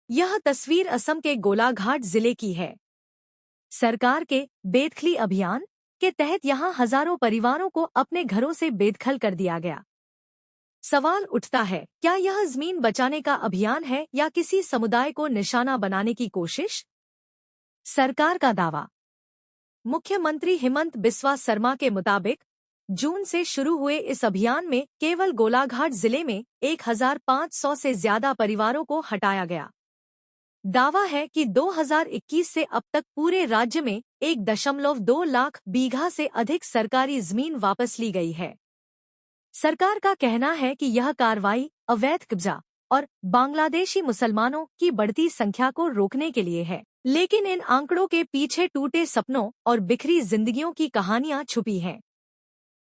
यह तस्वीर असम के गोलाघाट जिले की है। सरकार के बेदखली अभियान के तहत यहां हजारों परिवारों को अपने घरों से बेदखल कर दिया गया। सवाल उठता है, क्या यह जमीन बचाने का अभियान है या किसी समुदाय को निशाना बनाने की कोशिश? सरकार का दावा। मुख्यमंत्री हिमंत बिस्वा शर्मा के मुताबिक जून से शुरू हुए इस अभियान में केवल गोलाघाट जिले में 1500 से ज्यादा परिवारों को हटाया गया। दावा है कि 2021 से अब तक पूरे राज्य में 1.2 लाख बीघा से अधिक सरकारी जमीन वापस ली गई है। सरकार का कहना है कि यह कार्रवाई अवैध कब्जा और बांग्लादेशी मुसलमानों की बढ़ती संख्या को रोकने के लिए है, लेकिन इन आंकड़ों के पीछे टूटे सपनों और बिखरी जिंदगियों की कहानियां छुपी हैं।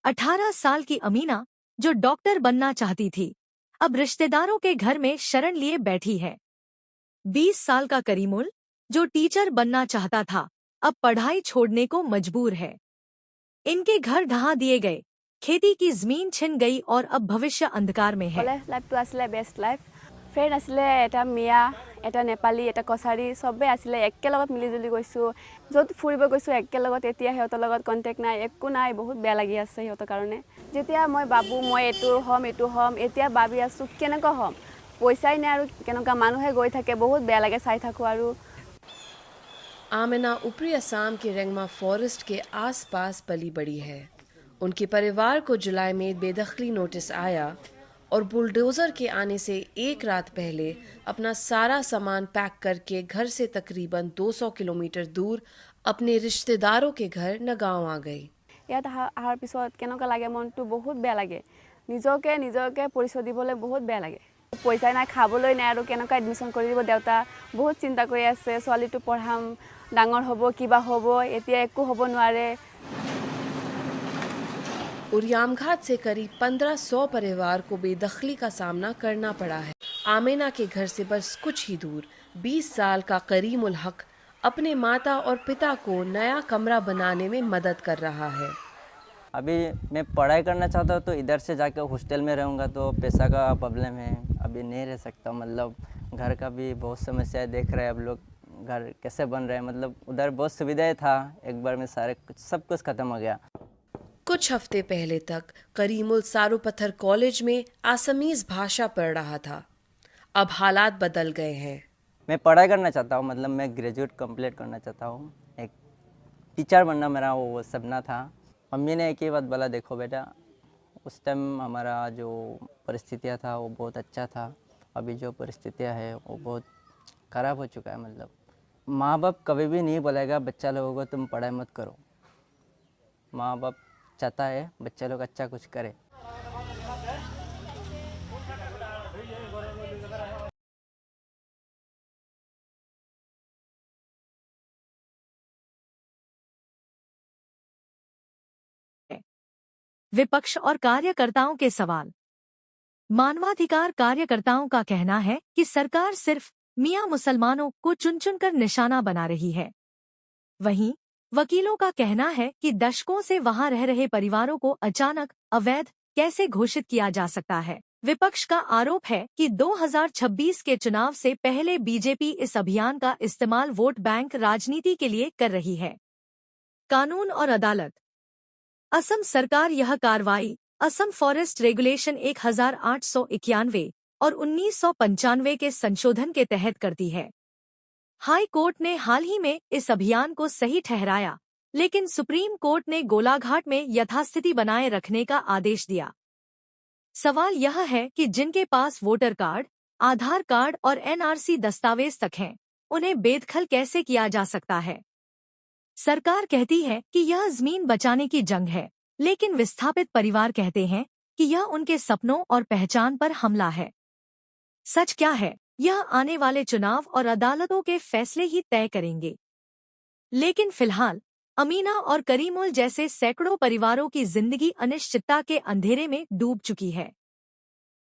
18 साल की अमीना, जो डॉक्टर बनना चाहती थी, अब रिश्तेदारों के घर में शरण लिए बैठी है। 20 साल का करीमुल, जो टीचर बनना चाहता था, अब पढ़ाई छोड़ने को मजबूर है। इनके घर ढहा दिए गए, खेती की जमीन छिन गई और अब भविष्य अंधकार में है। लाइफ तो आसले बेस्ट लाइफ। फ्रेंड आसले एटा मिया, एटा नेपाली, एटा कसारी सबे आसले एकेलगत मिलिजुली गइसु। जत फुरिब गइसु एकेलगत एतिया हेतर लगत कन्टेक्ट নাই, एकु নাই, बहुत बेया लागि আছে हेतर कारणे। जेतिया মই बाबू মই एटु हम एतिया बाबी आसु केनेका हम पैसाई নাই आरु केनेका मानुहे गई थाके बहुत बेया लागे चाइ थाकु आरु। आमिना ऊपरी असम के रेंगमा फॉरेस्ट के आसपास पली बड़ी है। उनके परिवार को जुलाई में बेदखली नोटिस आया और बुलडोजर के आने से एक रात पहले अपना सारा सामान पैक करके घर से तकरीबन 200 किलोमीटर दूर अपने रिश्तेदारों के घर नगांव आ गई। यात आहार पिছত केनेका लागे मनटु बहुत बेया लागे। निजके परिचय दिबले बहुत बेया लागे। पैसा নাই, खाবলৈ নাই आरु केनेका एडमिशन কৰি দিব देउता बहुत चिंता কৰি আছে। ছোৱালীটো পঢ়াম, ডাঙৰ হ'ব, কিবা হ'ব, এতিয়া একো হ'ব নোৱাৰে। उरियामघाट से करीब 1500 परिवार को बेदखली का सामना करना पड़ा है। आमिना के घर से बस कुछ ही दूर 20 साल का करीम उल हक अपने माता और पिता को नया कमरा बनाने में मदद कर रहा है। अभी मैं पढ़ाई करना चाहता हूँ तो इधर से जाकर हॉस्टल में रहूँगा तो पैसा का प्रॉब्लम है, अभी नहीं रह सकता। मतलब घर का भी बहुत समस्याएं देख रहे हैं अब लोग, घर कैसे बन रहे हैं। मतलब उधर बहुत सुविधाएं था, एक बार में सब कुछ ख़त्म हो गया। कुछ हफ्ते पहले तक करीमुल सारूपत्थर कॉलेज में आसामीज भाषा पढ़ रहा था। अब हालात बदल गए हैं। मैं पढ़ाई करना चाहता हूँ, मतलब मैं ग्रेजुएट कंप्लीट करना चाहता हूँ। एक टीचर बनना मेरा वो सपना था। मम्मी ने एक ही बात बोला, देखो बेटा, उस टाइम हमारा जो परिस्थितियाँ था वो बहुत अच्छा था, अभी जो परिस्थितियाँ है वो बहुत ख़राब हो चुका है। मतलब माँ बाप कभी भी नहीं बोलेगा बच्चा लोगों को तुम पढ़ाई मत करो। माँ बाप चाहता है बच्चा लोग अच्छा कुछ करे। विपक्ष और कार्यकर्ताओं के सवाल। मानवाधिकार कार्यकर्ताओं का कहना है कि सरकार सिर्फ मियां मुसलमानों को चुन चुनकर निशाना बना रही है। वहीं वकीलों का कहना है कि दशकों से वहां रह रहे परिवारों को अचानक अवैध कैसे घोषित किया जा सकता है। विपक्ष का आरोप है कि 2026 के चुनाव से पहले बीजेपी इस अभियान का इस्तेमाल वोट बैंक राजनीति के लिए कर रही है। कानून और अदालत। असम सरकार यह कार्रवाई असम फॉरेस्ट रेगुलेशन 1891 और 1995 के संशोधन के तहत करती है। हाई कोर्ट ने हाल ही में इस अभियान को सही ठहराया, लेकिन सुप्रीम कोर्ट ने गोलाघाट में यथास्थिति बनाए रखने का आदेश दिया। सवाल यह है कि जिनके पास वोटर कार्ड, आधार कार्ड और एनआरसी दस्तावेज तक हैं, उन्हें बेदखल कैसे किया जा सकता है? सरकार कहती है कि यह जमीन बचाने की जंग है, लेकिन विस्थापित परिवार कहते हैं कि यह उनके सपनों और पहचान पर हमला है। सच क्या है, यह आने वाले चुनाव और अदालतों के फैसले ही तय करेंगे। लेकिन फिलहाल अमीना और करीमुल जैसे सैकड़ों परिवारों की जिंदगी अनिश्चितता के अंधेरे में डूब चुकी है।